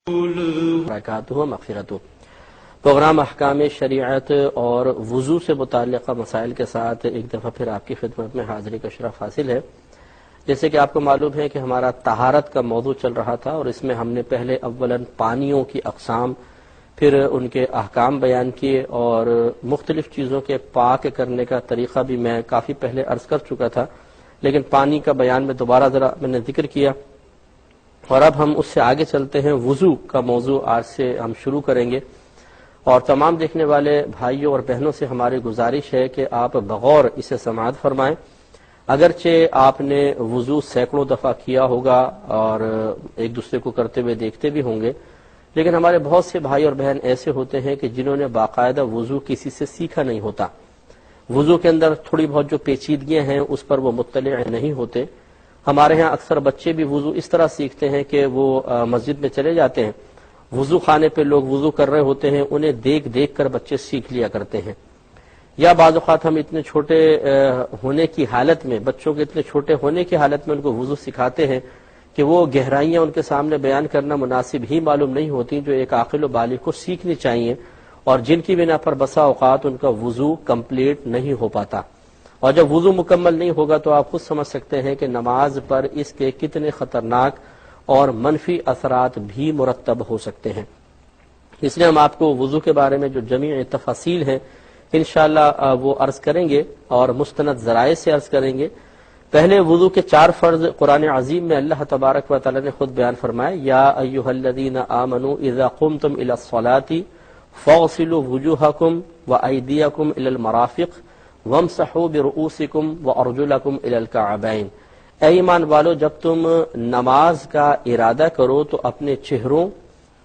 برکاتہ مغفرتہ۔ پروگرام احکام شریعت اور وضو سے متعلقہ مسائل کے ساتھ ایک دفعہ پھر آپ کی خدمت میں حاضری کا شرف حاصل ہے۔ جیسے کہ آپ کو معلوم ہے کہ ہمارا طہارت کا موضوع چل رہا تھا، اور اس میں ہم نے پہلے اولاً پانیوں کی اقسام، پھر ان کے احکام بیان کیے، اور مختلف چیزوں کے پاک کرنے کا طریقہ بھی میں کافی پہلے عرض کر چکا تھا، لیکن پانی کا بیان میں دوبارہ ذرا میں نے ذکر کیا، اور اب ہم اس سے آگے چلتے ہیں۔ وضو کا موضوع آج سے ہم شروع کریں گے، اور تمام دیکھنے والے بھائیوں اور بہنوں سے ہماری گزارش ہے کہ آپ بغور اسے سماعت فرمائیں۔ اگرچہ آپ نے وضو سینکڑوں دفعہ کیا ہوگا اور ایک دوسرے کو کرتے ہوئے دیکھتے بھی ہوں گے، لیکن ہمارے بہت سے بھائی اور بہن ایسے ہوتے ہیں کہ جنہوں نے باقاعدہ وضو کسی سے سیکھا نہیں ہوتا، وضو کے اندر تھوڑی بہت جو پیچیدگیاں ہیں اس پر وہ مطلع نہیں ہوتے۔ ہمارے ہاں اکثر بچے بھی وضو اس طرح سیکھتے ہیں کہ وہ مسجد میں چلے جاتے ہیں، وضو خانے پہ لوگ وضو کر رہے ہوتے ہیں، انہیں دیکھ دیکھ کر بچے سیکھ لیا کرتے ہیں، یا بعض اوقات ہم اتنے چھوٹے ہونے کی حالت میں، بچوں کے اتنے چھوٹے ہونے کی حالت میں ان کو وضو سکھاتے ہیں کہ وہ گہرائیاں ان کے سامنے بیان کرنا مناسب ہی معلوم نہیں ہوتی جو ایک عاقل و بالغ کو سیکھنی چاہیے، اور جن کی بنا پر بسا اوقات ان کا وضو کمپلیٹ نہیں ہو پاتا۔ اور جب وضو مکمل نہیں ہوگا تو آپ خود سمجھ سکتے ہیں کہ نماز پر اس کے کتنے خطرناک اور منفی اثرات بھی مرتب ہو سکتے ہیں۔ اس لیے ہم آپ کو وضو کے بارے میں جو جمیع تفاصیل ہیں انشاءاللہ وہ عرض کریں گے، اور مستند ذرائع سے عرض کریں گے۔ پہلے وضو کے 4 فرض قرآن عظیم میں اللہ تبارک و تعالی نے خود بیان فرمائے، یا ایھا الذین آمنوا اذا قمتم الی الصلاۃ فاغسلوا وجوہکم وایدیکم الی المرافق وامسحوا برؤوسکم وارجلکم الی الکعبین۔ اے ایمان والو، جب تم نماز کا ارادہ کرو تو اپنے چہروں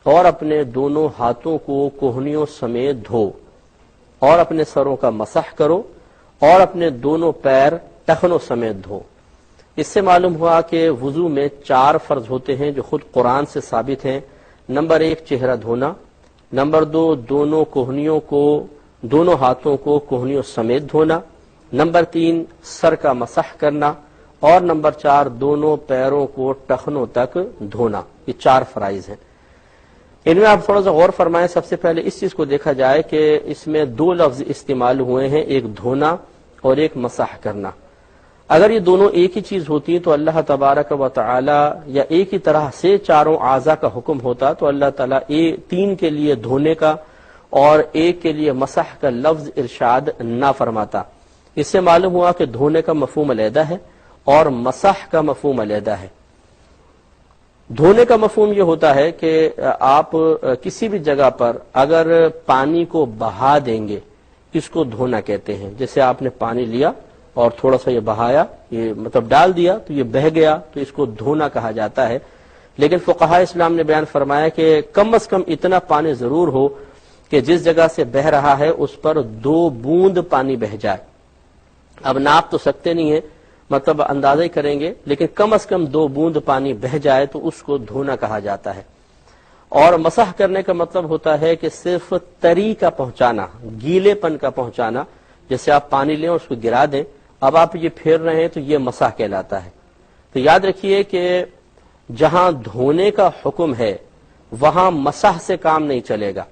اور اپنے دونوں ہاتھوں کو کوہنیوں سمیت دھو، اور اپنے سروں کا مسح کرو، اور اپنے دونوں پیر ٹخنوں سمیت دھو۔ اس سے معلوم ہوا کہ وضو میں 4 فرض ہوتے ہیں جو خود قرآن سے ثابت ہیں۔ نمبر 1 چہرہ دھونا، نمبر 2 دونوں ہاتھوں کو کوہنیوں سمیت دھونا، نمبر 3 سر کا مسح کرنا، اور نمبر 4 دونوں پیروں کو ٹخنوں تک دھونا۔ یہ 4 فرائض ہیں۔ ان میں آپ تھوڑا سا غور فرمائیں۔ سب سے پہلے اس چیز کو دیکھا جائے کہ اس میں 2 لفظ استعمال ہوئے ہیں، ایک دھونا اور ایک مسح کرنا۔ اگر یہ دونوں ایک ہی چیز ہوتی تو اللہ تبارک و تعالی یا ایک ہی طرح سے چاروں اعضاء کا حکم ہوتا تو اللہ تعالیٰ 3 کے لیے دھونے کا اور 1 کے لیے مسح کا لفظ ارشاد نہ فرماتا۔ اس سے معلوم ہوا کہ دھونے کا مفہوم علیحدہ ہے اور مسح کا مفہوم علیحدہ ہے۔ دھونے کا مفہوم یہ ہوتا ہے کہ آپ کسی بھی جگہ پر اگر پانی کو بہا دیں گے، اس کو دھونا کہتے ہیں۔ جیسے آپ نے پانی لیا اور تھوڑا سا یہ بہایا، یہ مطلب ڈال دیا تو یہ بہہ گیا، تو اس کو دھونا کہا جاتا ہے۔ لیکن فقہاء اسلام نے بیان فرمایا کہ کم از کم اتنا پانی ضرور ہو کہ جس جگہ سے بہہ رہا ہے اس پر 2 بوند پانی بہہ جائے۔ اب ناپ تو سکتے نہیں ہیں، مطلب اندازہ ہی کریں گے، لیکن کم از کم 2 بوند پانی بہہ جائے تو اس کو دھونا کہا جاتا ہے۔ اور مسح کرنے کا مطلب ہوتا ہے کہ صرف تری کا پہنچانا، گیلے پن کا پہنچانا۔ جیسے آپ پانی لیں اور اس کو گرا دیں، اب آپ یہ پھیر رہے ہیں تو یہ مسح کہلاتا ہے۔ تو یاد رکھیے کہ جہاں دھونے کا حکم ہے وہاں مسح سے کام نہیں چلے گا،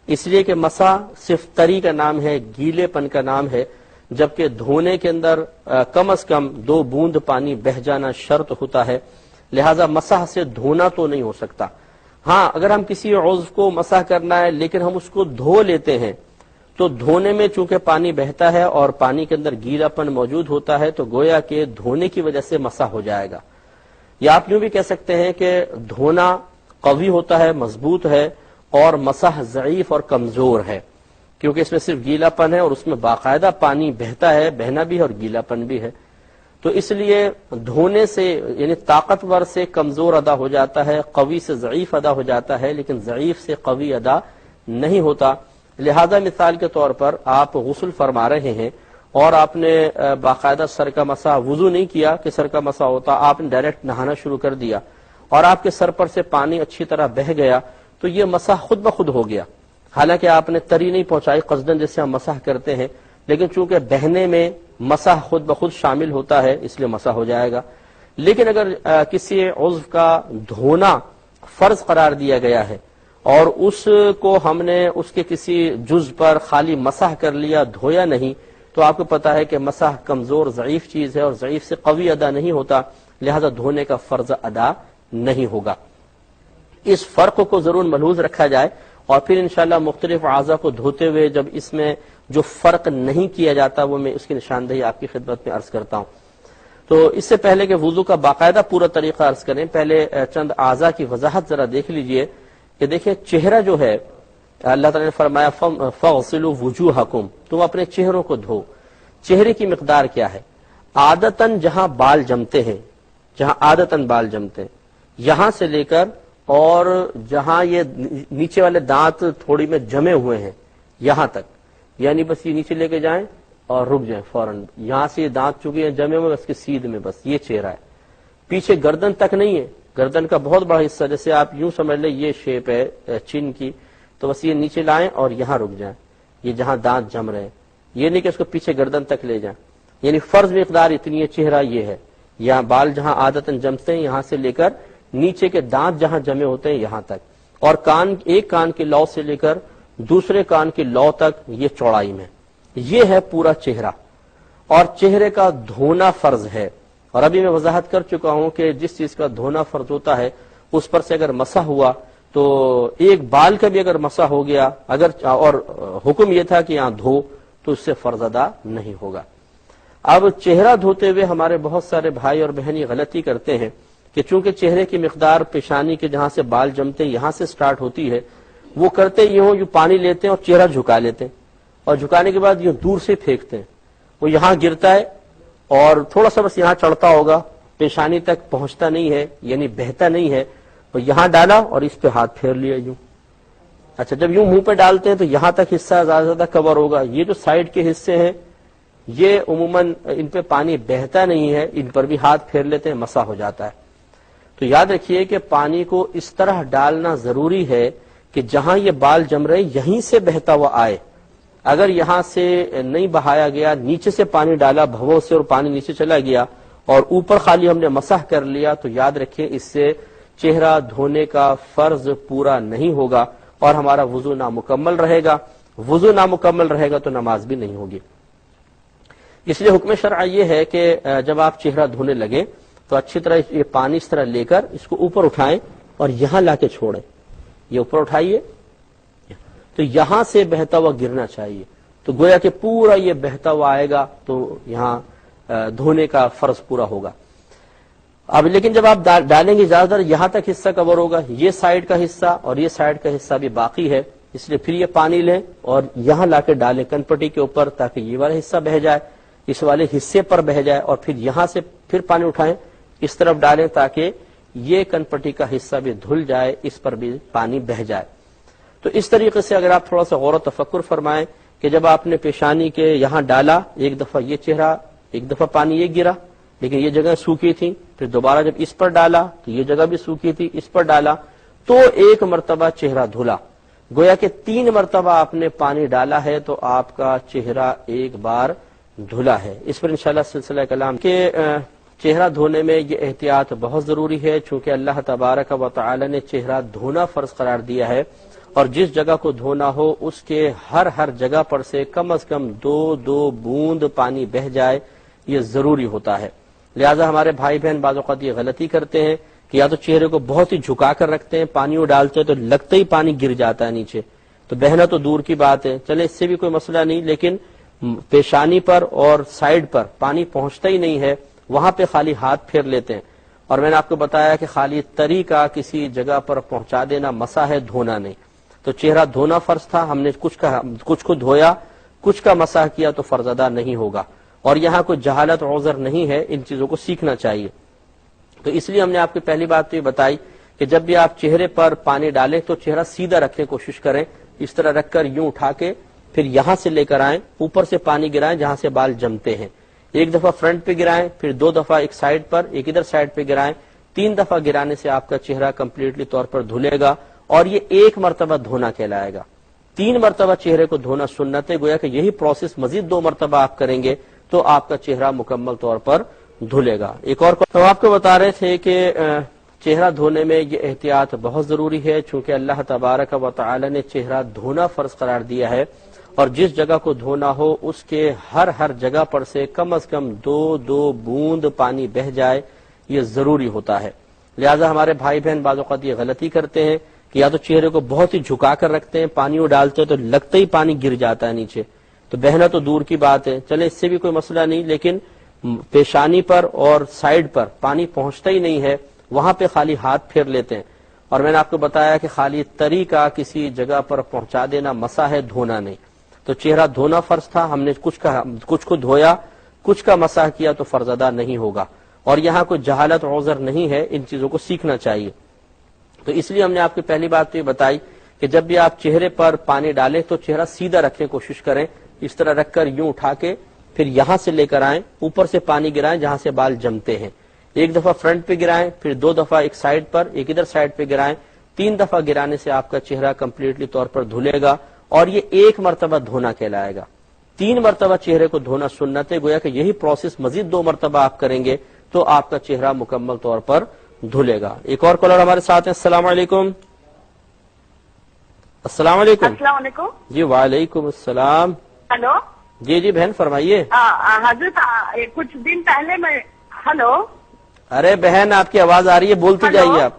اس لیے کہ مسح صرف تری کا نام ہے، گیلے پن کا نام ہے، جبکہ دھونے کے اندر کم از کم 2 بوند پانی بہہ جانا شرط ہوتا ہے، لہذا مسح سے دھونا تو نہیں ہو سکتا۔ ہاں اگر ہم کسی عضو کو مسح کرنا ہے لیکن ہم اس کو دھو لیتے ہیں تو دھونے میں چونکہ پانی بہتا ہے اور پانی کے اندر گیلا پن موجود ہوتا ہے تو گویا کہ دھونے کی وجہ سے مسح ہو جائے گا۔ یا آپ یوں بھی کہہ سکتے ہیں کہ دھونا قوی ہوتا ہے، مضبوط ہے، اور مسح ضعیف اور کمزور ہے، کیونکہ اس میں صرف گیلا پن ہے اور اس میں باقاعدہ پانی بہتا ہے، بہنا بھی ہے اور گیلا پن بھی ہے۔ تو اس لیے دھونے سے یعنی طاقتور سے کمزور ادا ہو جاتا ہے، قوی سے ضعیف ادا ہو جاتا ہے، لیکن ضعیف سے قوی ادا نہیں ہوتا۔ لہذا مثال کے طور پر آپ غسل فرما رہے ہیں اور آپ نے باقاعدہ سر کا مسح، وضو نہیں کیا کہ سر کا مسح ہوتا، آپ نے ڈائریکٹ نہانا شروع کر دیا اور آپ کے سر پر سے پانی اچھی طرح بہہ گیا تو یہ مسح خود بخود ہو گیا، حالانکہ آپ نے تری نہیں پہنچائی قصدن جیسے ہم مسح کرتے ہیں، لیکن چونکہ بہنے میں مسح خود بخود شامل ہوتا ہے اس لیے مسح ہو جائے گا۔ لیکن اگر کسی عضو کا دھونا فرض قرار دیا گیا ہے اور اس کو ہم نے اس کے کسی جز پر خالی مسح کر لیا، دھویا نہیں، تو آپ کو پتا ہے کہ مسح کمزور ضعیف چیز ہے اور ضعیف سے قوی ادا نہیں ہوتا، لہذا دھونے کا فرض ادا نہیں ہوگا۔ اس فرق کو ضرور ملحوظ رکھا جائے اور پھر انشاءاللہ مختلف اعضاء کو دھوتے ہوئے جب اس میں جو فرق نہیں کیا جاتا وہ میں اس کی نشاندہی آپ کی خدمت میں عرض کرتا ہوں۔ تو اس سے پہلے کہ وضو کا باقاعدہ پورا طریقہ عرض کریں، پہلے چند اعضاء کی وضاحت ذرا دیکھ لیجئے کہ دیکھیں چہرہ جو ہے، اللہ تعالی نے فرمایا فَاغْسِلُوا وُجُوهَكُمْ، تم اپنے چہروں کو دھو۔ چہرے کی مقدار کیا ہے؟ عادتاً جہاں بال جمتے ہیں، جہاں عادتاً بال جمتے ہیں، یہاں سے لے کر اور جہاں یہ نیچے والے دانت تھوڑی میں جمے ہوئے ہیں یہاں تک، یعنی بس یہ نیچے لے کے جائیں اور رک جائیں فوراً، یہاں سے یہ دانت چکے ہیں جمے ہوئے بس کے سیدھ میں، بس یہ چہرہ ہے، پیچھے گردن تک نہیں ہے، گردن کا بہت بڑا حصہ، جیسے آپ یوں سمجھ لیں یہ شیپ ہے چین کی، تو بس یہ نیچے لائیں اور یہاں رک جائیں، یہ جہاں دانت جم رہے ہیں، یہ نہیں کہ اس کو پیچھے گردن تک لے جائیں، یعنی فرض مقدار اتنی ہے، چہرہ یہ ہے، یہاں بال جہاں عادتاً جمتے ہیں یہاں سے لے کر نیچے کے دانت جہاں جمے ہوتے ہیں یہاں تک، اور کان، ایک کان کے لو سے لے کر دوسرے کان کے لو تک یہ چوڑائی میں، یہ ہے پورا چہرہ، اور چہرے کا دھونا فرض ہے۔ اور ابھی میں وضاحت کر چکا ہوں کہ جس چیز کا دھونا فرض ہوتا ہے اس پر سے اگر مسح ہوا تو ایک بال کا بھی اگر مسح ہو گیا، اگر اور حکم یہ تھا کہ یہاں دھو، تو اس سے فرض ادا نہیں ہوگا۔ اب چہرہ دھوتے ہوئے ہمارے بہت سارے بھائی اور بہن یہ غلطی کرتے ہیں کہ چونکہ چہرے کی مقدار پیشانی کے جہاں سے بال جمتے ہیں یہاں سے سٹارٹ ہوتی ہے، وہ کرتے یوں پانی لیتے ہیں اور چہرہ جھکا لیتے ہیں، اور جھکانے کے بعد یہ دور سے پھینکتے ہیں، وہ یہاں گرتا ہے اور تھوڑا سا بس یہاں چڑھتا ہوگا، پیشانی تک پہنچتا نہیں ہے، یعنی بہتا نہیں ہے، تو یہاں ڈالا اور اس پہ ہاتھ پھیر لیا یوں۔ اچھا، جب یوں منہ پہ ڈالتے ہیں تو یہاں تک حصہ زیادہ زیادہ کور ہوگا، یہ جو سائڈ کے حصے ہیں یہ عموماً ان پہ پانی بہتا نہیں ہے، ان پر بھی ہاتھ پھیر لیتے ہیں، مسح ہو جاتا ہے۔ تو یاد رکھیے کہ پانی کو اس طرح ڈالنا ضروری ہے کہ جہاں یہ بال جم رہے یہیں سے بہتا ہوا آئے، اگر یہاں سے نہیں بہایا گیا، نیچے سے پانی ڈالا بھووں سے اور پانی نیچے چلا گیا اور اوپر خالی ہم نے مسح کر لیا، تو یاد رکھیں اس سے چہرہ دھونے کا فرض پورا نہیں ہوگا اور ہمارا وضو نامکمل رہے گا، وضو نامکمل رہے گا تو نماز بھی نہیں ہوگی۔ اس لیے حکم شرع یہ ہے کہ جب آپ چہرہ دھونے لگیں تو اچھی طرح یہ پانی اس طرح لے کر اس کو اوپر اٹھائیں اور یہاں لا کے چھوڑیں، یہ اوپر اٹھائیے تو یہاں سے بہتا ہوا گرنا چاہیے، تو گویا کہ پورا یہ بہتا ہوا آئے گا تو یہاں دھونے کا فرض پورا ہوگا۔ اب لیکن جب آپ ڈالیں گے زیادہ تر یہاں تک حصہ کور ہوگا، یہ سائڈ کا حصہ اور یہ سائڈ کا حصہ بھی باقی ہے، اس لیے پھر یہ پانی لیں اور یہاں لا کے ڈالیں کن پٹی کے اوپر، تاکہ یہ والا حصہ بہ جائے، اس والے حصے پر بہ جائے، اور پھر یہاں سے پھر پانی اٹھائیں اس طرف ڈالیں تاکہ یہ کن پٹی کا حصہ بھی دھل جائے، اس پر بھی پانی بہ جائے۔ تو اس طریقے سے اگر آپ تھوڑا سا غور و تفکر فرمائیں کہ جب آپ نے پیشانی کے یہاں ڈالا، ایک دفعہ یہ چہرہ، ایک دفعہ پانی یہ گرا، لیکن یہ جگہ سوکھی تھی، پھر دوبارہ جب اس پر ڈالا تو یہ جگہ بھی سوکھی تھی، اس پر ڈالا تو ایک مرتبہ چہرہ دھلا، گویا کہ 3 مرتبہ آپ نے پانی ڈالا ہے تو آپ کا چہرہ ایک بار دھلا ہے۔ اس پر انشاءاللہ سلسلہ کلام کے چہرہ دھونے میں یہ احتیاط بہت ضروری ہے، چونکہ اللہ تبارک و تعالی نے چہرہ دھونا فرض قرار دیا ہے، اور جس جگہ کو دھونا ہو اس کے ہر جگہ پر سے کم از کم 2 بوند پانی بہ جائے، یہ ضروری ہوتا ہے۔ لہذا ہمارے بھائی بہن بعض اوقات یہ غلطی کرتے ہیں کہ یا تو چہرے کو بہت ہی جھکا کر رکھتے ہیں، پانی وہ ڈالتے ہیں تو لگتے ہی پانی گر جاتا ہے نیچے، تو بہنا تو دور کی بات ہے، چلے اس سے بھی کوئی مسئلہ نہیں، لیکن پیشانی پر اور سائڈ پر پانی پہنچتا ہی نہیں ہے، وہاں پہ خالی ہاتھ پھیر لیتے ہیں، اور میں نے آپ کو بتایا کہ خالی تری کا کسی جگہ پر پہنچا دینا مسح ہے، دھونا نہیں۔ تو چہرہ دھونا فرض تھا، ہم نے کچھ کو دھویا، کچھ کا مسح کیا تو فرض ادا نہیں ہوگا، اور یہاں کوئی جہالت عذر نہیں ہے، ان چیزوں کو سیکھنا چاہیے۔ تو اس لیے ہم نے آپ کو پہلی بات تو یہ بتائی کہ جب بھی آپ چہرے پر پانی ڈالیں تو چہرہ سیدھا رکھنے کی کوشش کریں، اس طرح رکھ کر یوں اٹھا کے پھر یہاں سے لے کر آئیں، اوپر سے پانی گرائیں جہاں سے بال جمتے ہیں، ایک دفعہ فرنٹ پہ گرائیں، پھر 2 دفعہ ایک سائڈ پر، ایک ادھر سائڈ پہ گرائیں، 3 دفعہ گرانے سے آپ کا چہرہ کمپلیٹلی طور پر دھلے گا، اور یہ 1 مرتبہ دھونا کہلائے گا۔ 3 مرتبہ چہرے کو دھونا سنت ہے، گویا کہ یہی پروسیس مزید 2 مرتبہ آپ کریں گے تو آپ کا چہرہ مکمل طور پر دھلے گا۔ ایک اور تو آپ کو بتا رہے تھے کہ چہرہ دھونے میں یہ احتیاط بہت ضروری ہے، چونکہ اللہ تبارک و تعالی نے چہرہ دھونا فرض قرار دیا ہے، اور جس جگہ کو دھونا ہو اس کے ہر جگہ پر سے کم از کم دو بوند پانی بہ جائے، یہ ضروری ہوتا ہے۔ لہذا ہمارے بھائی بہن بعض اوقات یہ غلطی کرتے ہیں کہ یا تو چہرے کو بہت ہی جھکا کر رکھتے ہیں، پانی وہ ڈالتے ہیں تو لگتے ہی پانی گر جاتا ہے نیچے، تو بہنا تو دور کی بات ہے، چلے اس سے بھی کوئی مسئلہ نہیں، لیکن پیشانی پر اور سائیڈ پر پانی پہنچتا ہی نہیں ہے، وہاں پہ خالی ہاتھ پھیر لیتے ہیں، اور میں نے آپ کو بتایا کہ خالی تری کا کسی جگہ پر پہنچا دینا مسح ہے، دھونا نہیں۔ تو چہرہ دھونا فرض تھا، ہم نے کچھ کو دھویا، کچھ کا مسح کیا تو فرض ادا نہیں ہوگا، اور یہاں کوئی جہالت عذر نہیں ہے، ان چیزوں کو سیکھنا چاہیے۔ تو اس لیے ہم نے آپ کی پہلی بات تو یہ بتائی کہ جب بھی آپ چہرے پر پانی ڈالیں تو چہرہ سیدھا رکھنے کی کوشش کریں، اس طرح رکھ کر یوں اٹھا کے پھر یہاں سے لے کر آئیں، اوپر سے پانی گرائیں جہاں سے بال جمتے ہیں، ایک دفعہ فرنٹ پہ گرائیں، پھر 2 دفعہ ایک سائیڈ پر، ایک ادھر سائیڈ پہ گرائیں، 3 دفعہ گرانے سے آپ کا چہرہ کمپلیٹلی طور پر دھلے گا، اور یہ 1 مرتبہ دھونا کہلائے گا۔ 3 مرتبہ چہرے کو دھونا سنت ہے، گویا کہ یہی پروسیس مزید 2 مرتبہ آپ کریں گے تو آپ کا چہرہ مکمل طور پر دھلے گا۔ ایک اور کالر ہمارے ساتھ ہیں، السلام علیکم۔ السلام علیکم۔ السلام علیکم۔ جی وعلیکم السلام۔ ہلو۔ جی بہن فرمائیے۔ حضرت کچھ دن پہلے میں ہلو۔ ارے بہن آپ کی آواز آ رہی ہے، بولتی جائیے آپ۔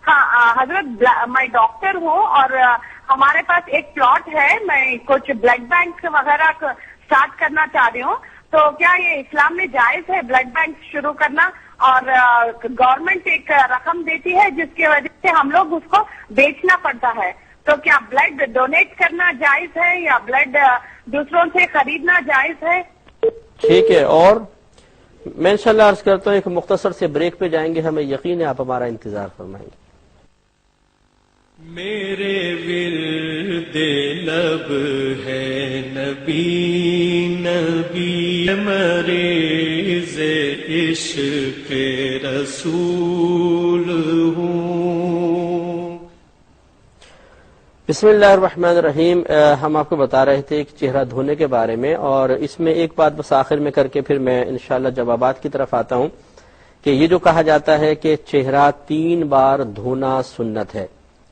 ہاں حضرت میں ڈاکٹر ہوں، اور ہمارے پاس ایک پلاٹ ہے، میں کچھ بلڈ بینک وغیرہ اسٹارٹ کرنا چاہ رہی ہوں، تو کیا یہ اسلام میں جائز ہے بلڈ بینک شروع کرنا؟ اور گورنمنٹ ایک رقم دیتی ہے جس کی وجہ سے ہم لوگ اس کو بیچنا پڑتا ہے، تو کیا بلڈ ڈونیٹ کرنا جائز ہے یا بلڈ دوسروں سے خریدنا جائز ہے؟ ٹھیک ہے، اور میں انشاءاللہ عرض کرتا ہوں ایک مختصر سے بریک پہ جائیں گے، ہمیں یقین ہے آپ ہمارا انتظار فرمائیں گے۔ میرے ورد لب ہے نبی نبی، مریض عشق رسول ہوں۔ بسم اللہ الرحمن الرحیم۔ ہم آپ کو بتا رہے تھے کہ چہرہ دھونے کے بارے میں، اور اس میں ایک بات بس آخر میں کر کے پھر میں انشاءاللہ جوابات کی طرف آتا ہوں کہ یہ جو کہا جاتا ہے کہ چہرہ 3 بار دھونا سنت ہے،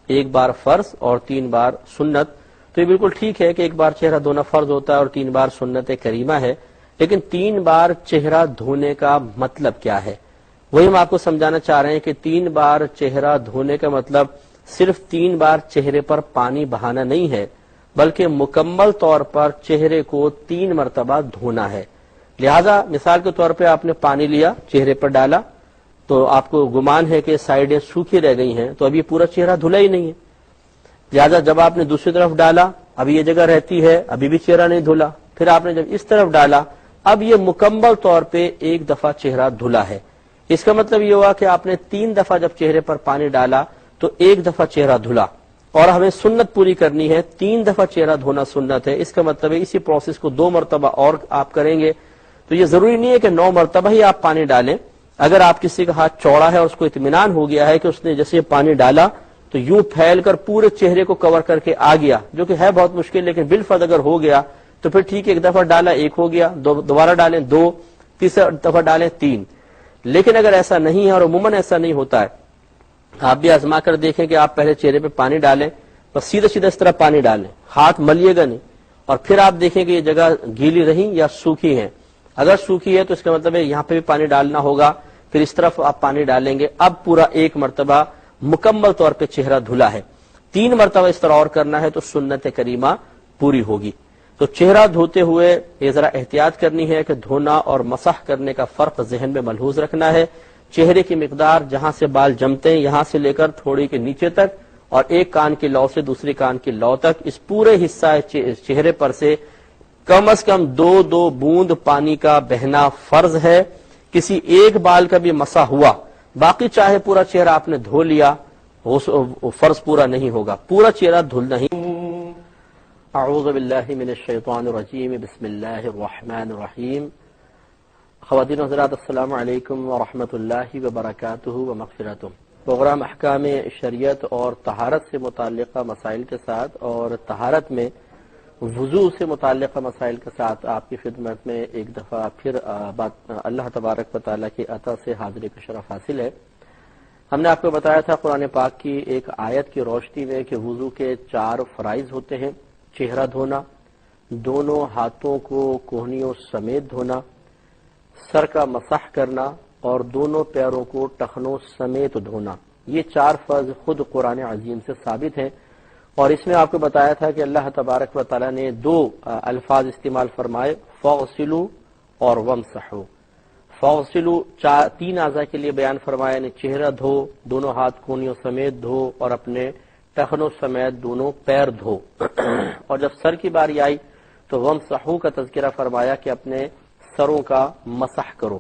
1 بار فرض اور 3 بار سنت، تو یہ بالکل ٹھیک ہے کہ 1 بار چہرہ دھونا فرض ہوتا ہے اور 3 بار سنت کریمہ ہے، لیکن 3 بار چہرہ دھونے کا مطلب کیا ہے؟ وہی ہم آپ کو سمجھانا چاہ رہے ہیں کہ 3 بار چہرہ دھونے کا مطلب صرف 3 بار چہرے پر پانی بہانا نہیں ہے، بلکہ مکمل طور پر چہرے کو 3 مرتبہ دھونا ہے۔ لہذا مثال کے طور پہ آپ نے پانی لیا، چہرے پر ڈالا، تو آپ کو گمان ہے کہ سائیڈیں سوکھی رہ گئی ہیں، تو ابھی پورا چہرہ دھلا ہی نہیں ہے۔ لہذا جب آپ نے دوسری طرف ڈالا، اب یہ جگہ رہتی ہے، ابھی بھی چہرہ نہیں دھلا، پھر آپ نے جب اس طرف ڈالا، اب یہ مکمل طور پہ 1 دفعہ چہرہ دھلا ہے۔ اس کا مطلب یہ ہوا کہ آپ نے 3 دفعہ جب چہرے پر پانی ڈالا تو 1 دفعہ چہرہ دھلا، اور ہمیں سنت پوری کرنی ہے، 3 دفعہ چہرہ دھونا سنت ہے۔ اس کا مطلب ہے اسی پروسیس کو 2 مرتبہ اور آپ کریں گے، تو یہ ضروری نہیں ہے کہ 9 مرتبہ ہی آپ پانی ڈالیں۔ اگر آپ کسی کا ہاتھ چوڑا ہے اور اس کو اطمینان ہو گیا ہے کہ اس نے جیسے پانی ڈالا تو یوں پھیل کر پورے چہرے کو کور کر کے آ گیا، جو کہ ہے بہت مشکل، لیکن بالفرض اگر ہو گیا تو پھر ٹھیک ہے، 1 دفعہ ڈالا 1 ہو گیا، دوبارہ ڈالیں 2، تیسرا دفعہ ڈالیں 3۔ لیکن اگر ایسا نہیں ہے، اور عموماً ایسا نہیں ہوتا ہے، آپ بھی آزما کر دیکھیں کہ آپ پہلے چہرے پہ پانی ڈالیں، بس سیدھا اس طرح پانی ڈالیں، ہاتھ ملیے گا نہیں، اور پھر آپ دیکھیں کہ یہ جگہ گیلی رہی یا سوکھی ہے۔ اگر سوکھی ہے تو اس کا مطلب ہے یہاں پہ بھی پانی ڈالنا ہوگا، پھر اس طرف آپ پانی ڈالیں گے، اب پورا 1 مرتبہ مکمل طور پہ چہرہ دھلا ہے۔ 3 مرتبہ اس طرح اور کرنا ہے تو سنت کریمہ پوری ہوگی۔ تو چہرہ دھوتے ہوئے یہ ذرا احتیاط کرنی ہے کہ دھونا اور مسح کرنے کا فرق ذہن میں ملحوظ رکھنا ہے۔ چہرے کی مقدار جہاں سے بال جمتے ہیں یہاں سے لے کر تھوڑی کے نیچے تک، اور ایک کان کی لو سے دوسری کان کی لو تک، اس پورے حصہ چہرے پر سے کم از کم 2 بوند پانی کا بہنا فرض ہے۔ کسی ایک بال کا بھی مسح ہوا، باقی چاہے پورا چہرہ آپ نے دھو لیا، وہ فرض پورا نہیں ہوگا، پورا چہرہ دھلنا ہی۔ اعوذ باللہ من الشیطان الرجیم، بسم اللہ الرحمن الرحیم۔ خواتین و حضرات، السلام علیکم ورحمۃ اللہ وبرکاتہ و مغفرتہ۔ پروگرام احکام شریعت اور طہارت سے متعلقہ مسائل کے ساتھ اور طہارت میں وضو سے متعلقہ مسائل کے ساتھ آپ کی خدمت میں ایک دفعہ پھر اللہ تبارک و تعالیٰ کی عطا سے حاضری کا شرف حاصل ہے۔ ہم نے آپ کو بتایا تھا قرآن پاک کی ایک آیت کی روشنی میں کہ وضو کے 4 فرائض ہوتے ہیں: چہرہ دھونا، دونوں ہاتھوں کو کوہنیوں سمیت دھونا، سر کا مسح کرنا اور دونوں پیروں کو ٹخنوں سمیت دھونا۔ یہ 4 فرض خود قرآن عظیم سے ثابت ہیں، اور اس میں آپ کو بتایا تھا کہ اللہ تبارک و تعالیٰ نے 2 الفاظ استعمال فرمائے: فاغسلوا اور وامسحوا۔ فاغسلوا 3 اعضاء کے لیے بیان فرمایا، یعنی چہرہ دھو، دونوں ہاتھ کونیوں سمیت دھو اور اپنے ٹخنوں سمیت دونوں پیر دھو۔ اور جب سر کی باری آئی تو وامسحوا کا تذکرہ فرمایا کہ اپنے سروں کا مسح کرو۔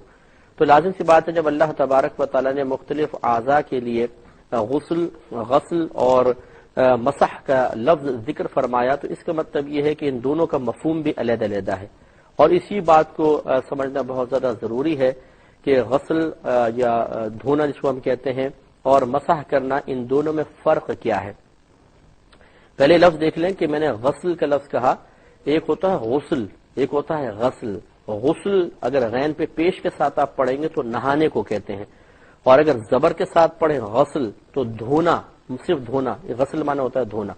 تو لازم سی بات ہے، جب اللہ تبارک و تعالیٰ نے مختلف اعضاء کے لیے غسل اور مسح کا لفظ ذکر فرمایا تو اس کا مطلب یہ ہے کہ ان دونوں کا مفہوم بھی علیحدہ علیحدہ ہے، اور اسی بات کو سمجھنا بہت زیادہ ضروری ہے کہ غسل یا دھونا جس کو ہم کہتے ہیں اور مسح کرنا، ان دونوں میں فرق کیا ہے۔ پہلے لفظ دیکھ لیں کہ میں نے غسل کا لفظ کہا، ایک ہوتا ہے غسل، ایک ہوتا ہے غسل۔ غسل اگر غین پہ پیش کے ساتھ آپ پڑھیں گے تو نہانے کو کہتے ہیں، اور اگر زبر کے ساتھ پڑھیں غسل تو دھونا، صرف دھونا، یہ غسل معنی ہوتا ہے دھونا۔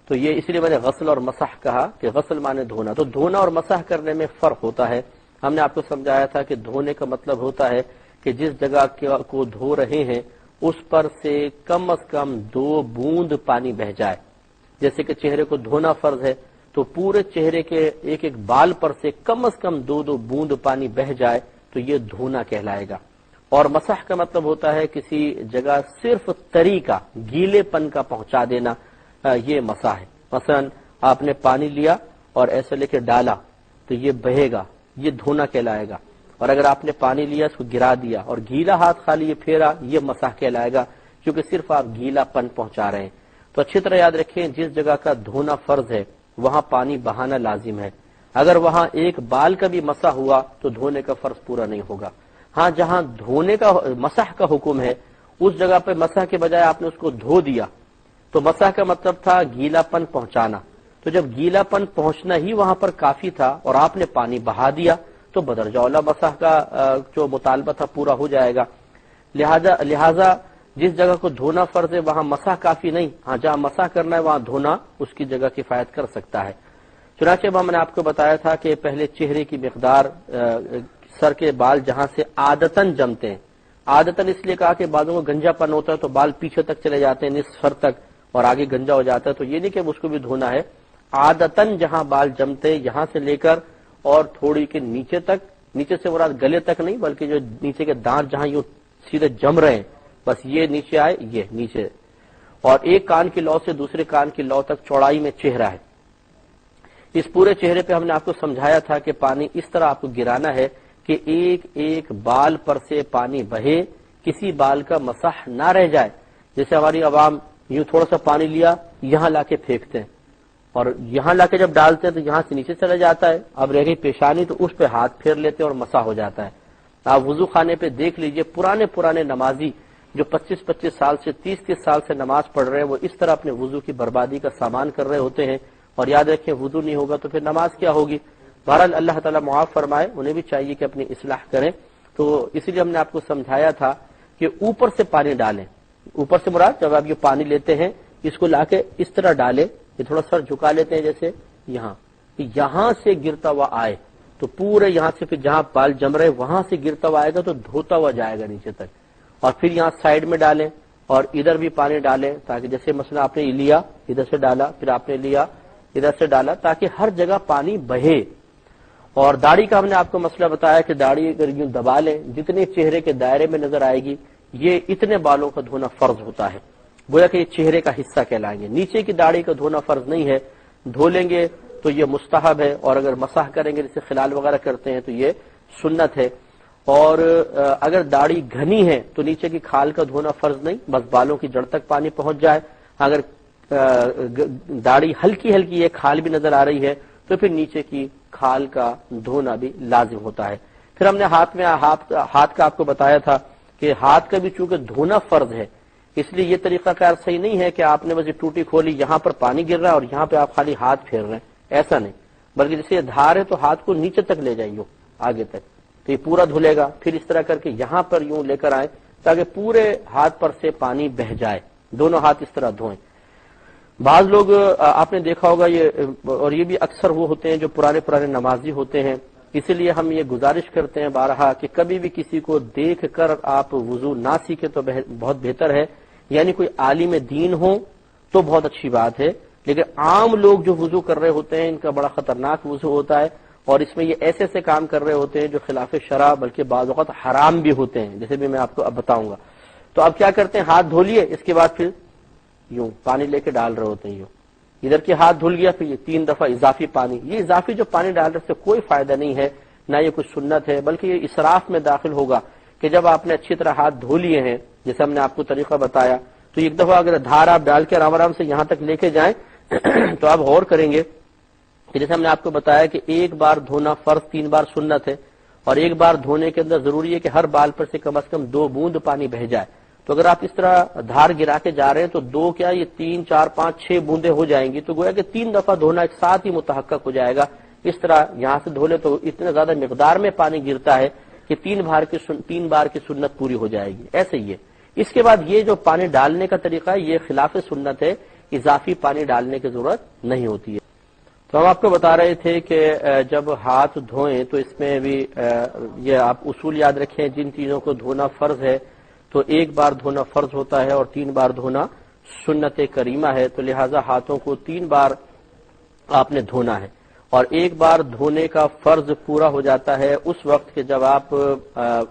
تو یہ اس لیے میں نے غسل اور مسح کہا کہ غسل معنی دھونا، تو دھونا اور مسح کرنے میں فرق ہوتا ہے۔ ہم نے آپ کو سمجھایا تھا کہ دھونے کا مطلب ہوتا ہے کہ جس جگہ کو دھو رہے ہیں اس پر سے کم از کم 2 بوند پانی بہ جائے۔ جیسے کہ چہرے کو دھونا فرض ہے تو پورے چہرے کے ایک ایک بال پر سے کم از کم 2 بوند پانی بہ جائے تو یہ دھونا کہلائے گا۔ اور مسح کا مطلب ہوتا ہے کسی جگہ صرف تری کا، گیلے پن کا پہنچا دینا، یہ مسح ہے۔ مثلا آپ نے پانی لیا اور ایسے لے کے ڈالا تو یہ بہے گا، یہ دھونا کہلائے گا۔ اور اگر آپ نے پانی لیا، اس کو گرا دیا اور گیلا ہاتھ خالی یہ پھیرا، یہ مسح کہلائے گا، کیونکہ صرف آپ گیلا پن پہنچا رہے ہیں۔ تو اچھی طرح یاد رکھیں، جس جگہ کا دھونا فرض ہے وہاں پانی بہانا لازم ہے۔ اگر وہاں ایک بال کا بھی مسح ہوا تو دھونے کا فرض پورا نہیں ہوگا۔ ہاں، جہاں دھونے کا مسح کا حکم ہے اس جگہ پہ مسح کے بجائے آپ نے اس کو دھو دیا تو مسح کا مطلب تھا گیلا پن پہنچانا۔ تو جب گیلا پن پہنچنا ہی وہاں پر کافی تھا اور آپ نے پانی بہا دیا تو بدرجہ اولا مسح کا جو مطالبہ تھا پورا ہو جائے گا۔ لہذا جس جگہ کو دھونا فرض ہے وہاں مسح کافی نہیں، ہاں جہاں مسح کرنا ہے وہاں دھونا اس کی جگہ کفایت کر سکتا ہے۔ چنانچہ میں نے آپ کو بتایا تھا کہ پہلے چہرے کی مقدار، سر کے بال جہاں سے عادتاً جمتے ہیں، عادتاً اس لیے کہا کہ بعضوں کو گنجا پن ہوتا ہے تو بال پیچھے تک چلے جاتے ہیں، نصف سر تک، اور آگے گنجا ہو جاتا ہے، تو یہ نہیں کہ اس کو بھی دھونا ہے۔ عادتاً جہاں بال جمتے یہاں سے لے کر اور تھوڑی کے نیچے تک، نیچے سے مراد گلے تک نہیں بلکہ جو نیچے کے دانت جہاں یوں سیدھے جم رہے ہیں، بس یہ نیچے آئے، یہ نیچے، اور ایک کان کی لو سے دوسرے کان کی لو تک چوڑائی میں چہرہ ہے۔ اس پورے چہرے پہ ہم نے آپ کو سمجھایا تھا کہ پانی اس طرح آپ کو گرانا ہے کہ ایک ایک بال پر سے پانی بہے، کسی بال کا مسح نہ رہ جائے۔ جیسے ہماری عوام یوں تھوڑا سا پانی لیا، یہاں لا کے پھینکتے ہیں، اور یہاں لا کے جب ڈالتے ہیں تو یہاں سے نیچے چلا جاتا ہے، اب رہ گئی پیشانی تو اس پہ ہاتھ پھیر لیتے ہیں اور مسح ہو جاتا ہے۔ آپ وضو خانے پہ دیکھ لیجئے، پرانے نمازی جو 25 سال سے 30 سال سے نماز پڑھ رہے ہیں وہ اس طرح اپنے وضو کی بربادی کا سامان کر رہے ہوتے ہیں، اور یاد رکھیں وضو نہیں ہوگا تو پھر نماز کیا ہوگی۔ بہرحال اللہ تعالیٰ معاف فرمائے، انہیں بھی چاہیے کہ اپنی اصلاح کریں۔ تو اسی لیے ہم نے آپ کو سمجھایا تھا کہ اوپر سے پانی ڈالیں، اوپر سے مراد جب آپ یہ پانی لیتے ہیں اس کو لا کے اس طرح ڈالیں، یہ تھوڑا سر جھکا لیتے ہیں جیسے یہاں سے گرتا ہوا آئے تو پورے یہاں سے پھر جہاں بال جم رہے وہاں سے گرتا ہوا آئے گا تو دھوتا ہوا جائے گا نیچے تک، اور پھر یہاں سائڈ میں ڈالیں اور ادھر بھی پانی ڈالیں، تاکہ جیسے مثلا آپ نے لیا ادھر سے ڈالا، پھر آپ نے لیا ادھر سے ڈالا، تاکہ ہر جگہ پانی بہے۔ اور داڑھی کا ہم نے آپ کو مسئلہ بتایا کہ داڑھی اگر یوں دبا لیں جتنے چہرے کے دائرے میں نظر آئے گی یہ اتنے بالوں کا دھونا فرض ہوتا ہے، گویا کہ یہ چہرے کا حصہ کہلائیں گے۔ نیچے کی داڑھی کا دھونا فرض نہیں ہے، دھو لیں گے تو یہ مستحب ہے، اور اگر مسح کریں گے جیسے خلال وغیرہ کرتے ہیں تو یہ سنت ہے۔ اور اگر داڑھی گھنی ہے تو نیچے کی کھال کا دھونا فرض نہیں، بس بالوں کی جڑ تک پانی پہنچ جائے۔ اگر داڑھی ہلکی یہ کھال بھی نظر آ رہی ہے تو پھر نیچے کی کھال کا دھونا بھی لازم ہوتا ہے۔ پھر ہم نے ہاتھ کا آپ کو بتایا تھا کہ ہاتھ کا بھی چونکہ دھونا فرض ہے، اس لیے یہ طریقہ کار صحیح نہیں ہے کہ آپ نے بس یہ ٹوٹی کھولی، یہاں پر پانی گر رہا ہے اور یہاں پہ آپ خالی ہاتھ پھیر رہے ہیں، ایسا نہیں، بلکہ جیسے یہ دھار ہے تو ہاتھ کو نیچے تک لے جائیں آگے تک، تو یہ پورا دھلے گا۔ پھر اس طرح کر کے یہاں پر یوں لے کر آئیں تاکہ پورے ہاتھ پر سے پانی بہ جائے، دونوں ہاتھ اس طرح دھوئیں۔ بعض لوگ آپ نے دیکھا ہوگا اور یہ بھی اکثر وہ ہوتے ہیں جو پرانے نمازی ہوتے ہیں، اسی لیے ہم یہ گزارش کرتے ہیں بارہا کہ کبھی بھی کسی کو دیکھ کر آپ وضو نہ سیکھیں تو بہت بہتر ہے، یعنی کوئی عالم دین ہو تو بہت اچھی بات ہے، لیکن عام لوگ جو وضو کر رہے ہوتے ہیں ان کا بڑا خطرناک وضو ہوتا ہے، اور اس میں یہ ایسے کام کر رہے ہوتے ہیں جو خلاف شرع بلکہ بعض اوقات حرام بھی ہوتے ہیں، جیسے بھی میں آپ کو اب بتاؤں گا۔ تو اب کیا کرتے ہیں، ہاتھ دھو لیے، اس کے بعد پھر یوں پانی لے کے ڈال رہے ہوتے ہیں، یوں ادھر کے ہاتھ دھل گیا، پھر یہ 3 دفعہ اضافی پانی، یہ اضافی جو پانی ڈال رہے سے کوئی فائدہ نہیں ہے، نہ یہ کچھ سنت ہے، بلکہ یہ اسراف میں داخل ہوگا کہ جب آپ نے اچھی طرح ہاتھ دھو لیے ہیں، جیسے ہم نے آپ کو طریقہ بتایا، تو ایک دفعہ اگر دھار آپ ڈال کے آرام سے یہاں تک لے کے جائیں تو آپ غور کریں گے کہ جیسے ہم نے آپ کو بتایا کہ ایک بار دھونا فرض، 3 بار سنت ہے، اور ایک بار دھونے کے اندر ضروری ہے کہ ہر بال پر سے کم از کم 2 بوند پانی بہ جائے۔ تو اگر آپ اس طرح دھار گرا کے جا رہے ہیں تو 2 کیا یہ 3 4 5 6 بوندیں ہو جائیں گی، تو گویا کہ 3 دفعہ دھونا ایک ساتھ ہی متحقق ہو جائے گا۔ اس طرح یہاں سے دھو لے تو اتنا زیادہ مقدار میں پانی گرتا ہے کہ 3 بار کی سنت پوری ہو جائے گی، ایسے ہی ہے۔ اس کے بعد یہ جو پانی ڈالنے کا طریقہ ہے یہ خلاف سنت ہے، اضافی پانی ڈالنے کی ضرورت نہیں ہوتی ہے۔ تو ہم آپ کو بتا رہے تھے کہ جب ہاتھ دھوئیں تو اس میں بھی یہ آپ اصول یاد رکھیں، جن چیزوں کو دھونا فرض ہے تو ایک بار دھونا فرض ہوتا ہے اور 3 بار دھونا سنت کریمہ ہے، تو لہٰذا ہاتھوں کو 3 بار آپ نے دھونا ہے، اور ایک بار دھونے کا فرض پورا ہو جاتا ہے اس وقت کہ جب آپ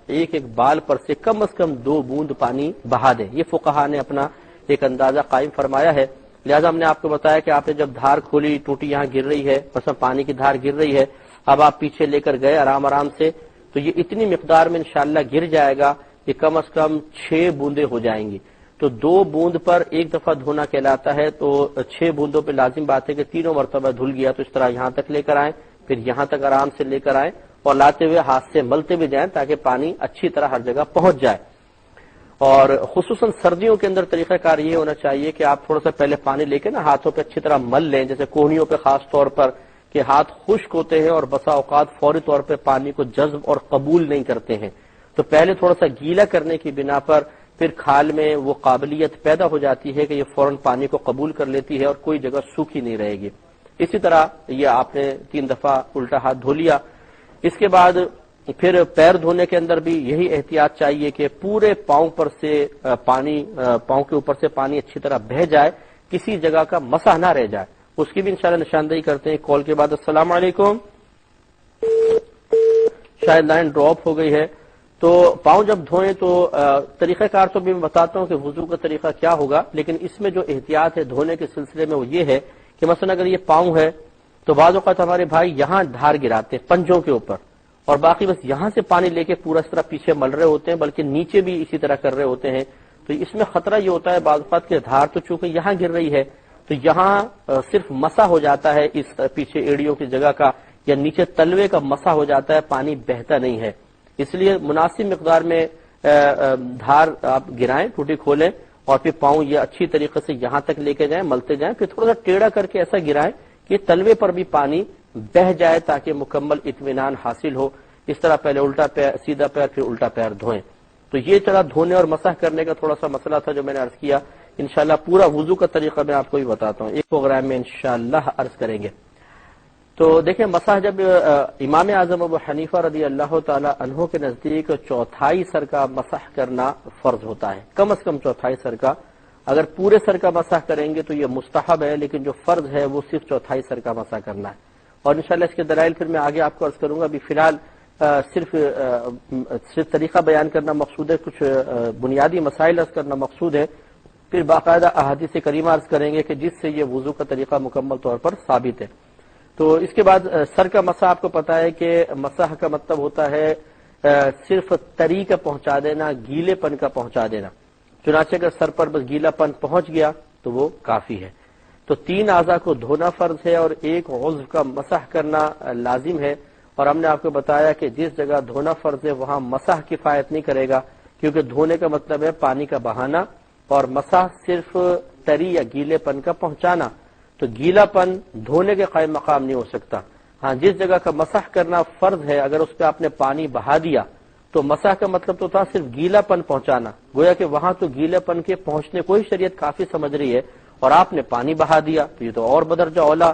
ایک بال پر سے کم از کم 2 بوند پانی بہا دیں۔ یہ فقہا نے اپنا ایک اندازہ قائم فرمایا ہے، لہذا ہم نے آپ کو بتایا کہ آپ نے جب دھار کھولی، ٹوٹی یہاں گر رہی ہے، مثلا پانی کی دھار گر رہی ہے، اب آپ پیچھے لے کر گئے آرام سے، تو یہ اتنی مقدار میں انشاءاللہ گر جائے گا کہ کم از کم 6 بوندیں ہو جائیں گی۔ تو 2 بوند پر ایک دفعہ دھونا کہلاتا ہے، تو 6 بوندوں پہ لازم بات ہے کہ 3 مرتبہ دھل گیا، تو اس طرح یہاں تک لے کر آئیں، پھر یہاں تک آرام سے لے کر آئیں، اور لاتے ہوئے ہاتھ سے ملتے بھی جائیں تاکہ پانی اچھی طرح ہر جگہ پہنچ جائے۔ اور خصوصاً سردیوں کے اندر طریقہ کار یہ ہونا چاہیے کہ آپ تھوڑا سا پہلے پانی لے کے نا ہاتھوں پہ اچھی طرح مل لیں، جیسے کوہنیوں پہ خاص طور پر کہ ہاتھ خشک ہوتے ہیں اور بسا اوقات فوری طور پہ پانی کو جذب اور قبول نہیں کرتے ہیں، تو پہلے تھوڑا سا گیلا کرنے کی بنا پر پھر کھال میں وہ قابلیت پیدا ہو جاتی ہے کہ یہ فوراً پانی کو قبول کر لیتی ہے اور کوئی جگہ سوکھی نہیں رہے گی۔ اسی طرح یہ آپ نے 3 دفعہ الٹا ہاتھ دھو لیا۔ اس کے بعد پھر پیر دھونے کے اندر بھی یہی احتیاط چاہیے کہ پورے پاؤں پر سے پانی، پاؤں کے اوپر سے پانی اچھی طرح بہہ جائے، کسی جگہ کا مسح نہ رہ جائے۔ اس کی بھی انشاءاللہ نشاندہی کرتے ہیں کال کے بعد۔ السلام علیکم، شاید لائن ڈراپ ہو گئی ہے۔ تو پاؤں جب دھوئیں تو طریقہ کار تو بھی میں بتاتا ہوں کہ وضو کا طریقہ کیا ہوگا، لیکن اس میں جو احتیاط ہے دھونے کے سلسلے میں وہ یہ ہے کہ مثلا اگر یہ پاؤں ہے تو بعض اوقات ہمارے بھائی یہاں دھار گراتے ہیں پنجوں کے اوپر، اور باقی بس یہاں سے پانی لے کے پورا اس طرح پیچھے مل رہے ہوتے ہیں، بلکہ نیچے بھی اسی طرح کر رہے ہوتے ہیں۔ تو اس میں خطرہ یہ ہوتا ہے بعض اوقات کہ دھار تو چونکہ یہاں گر رہی ہے تو یہاں صرف مسا ہو جاتا ہے اس پیچھے ایڑیوں کی جگہ کا، یا نیچے تلوے کا مسا ہو جاتا ہے، پانی بہتا نہیں ہے۔ اس لیے مناسب مقدار میں دھار آپ گرائیں، ٹوٹی کھولیں، اور پھر پاؤں یہ اچھی طریقے سے یہاں تک لے کے جائیں، ملتے جائیں، پھر تھوڑا سا ٹیڑھا کر کے ایسا گرائیں کہ تلوے پر بھی پانی بہ جائے تاکہ مکمل اطمینان حاصل ہو۔ اس طرح پہلے الٹا پیر، سیدھا پیر، پھر الٹا پیر دھوئیں۔ تو یہ طرح دھونے اور مسح کرنے کا تھوڑا سا مسئلہ تھا جو میں نے عرض کیا۔ انشاءاللہ پورا وضو کا طریقہ میں آپ کو بھی بتاتا ہوں، ایک پروگرام میں انشاءاللہ عرض کریں گے۔ تو دیکھیں مسح جب امام اعظم ابو حنیفہ رضی اللہ تعالی عنہ کے نزدیک 1/4 سر کا مسح کرنا فرض ہوتا ہے، کم از کم 1/4 سر کا۔ اگر پورے سر کا مسح کریں گے تو یہ مستحب ہے، لیکن جو فرض ہے وہ صرف 1/4 سر کا مسح کرنا ہے۔ اور انشاءاللہ اس کے دلائل پھر میں آگے آپ کو عرض کروں گا۔ ابھی فی الحال صرف طریقہ بیان کرنا مقصود ہے، کچھ بنیادی مسائل عرض کرنا مقصود ہے، پھر باقاعدہ احادیث کریمہ عرض کریں گے کہ جس سے یہ وضو کا طریقہ مکمل طور پر ثابت ہے۔ تو اس کے بعد سر کا مسح آپ کو پتا ہے کہ مسح کا مطلب ہوتا ہے صرف تری کا پہنچا دینا، گیلے پن کا پہنچا دینا۔ چنانچہ اگر سر پر بس گیلا پن پہنچ گیا تو وہ کافی ہے۔ تو 3 اعضاء کو دھونا فرض ہے اور ایک عضو کا مسح کرنا لازم ہے۔ اور ہم نے آپ کو بتایا کہ جس جگہ دھونا فرض ہے وہاں مسح کفایت نہیں کرے گا، کیونکہ دھونے کا مطلب ہے پانی کا بہانا، اور مسح صرف تری یا گیلے پن کا پہنچانا۔ تو گیلا پن دھونے کے قائم مقام نہیں ہو سکتا۔ ہاں، جس جگہ کا مسح کرنا فرض ہے اگر اس پہ آپ نے پانی بہا دیا تو مسح کا مطلب تو تھا صرف گیلا پن پہنچانا، گویا کہ وہاں تو گیلا پن کے پہنچنے کو ہی شریعت کافی سمجھ رہی ہے، اور آپ نے پانی بہا دیا تو یہ تو اور بدرجہ اولا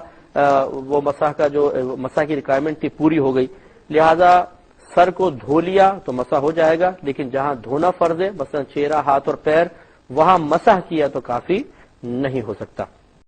وہ مسح کا جو مسح کی ریکوائرمنٹ تھی پوری ہو گئی، لہذا سر کو دھو لیا تو مسح ہو جائے گا، لیکن جہاں دھونا فرض ہے مثلا چہرہ، ہاتھ اور پیر، وہاں مسح کیا تو کافی نہیں ہو سکتا۔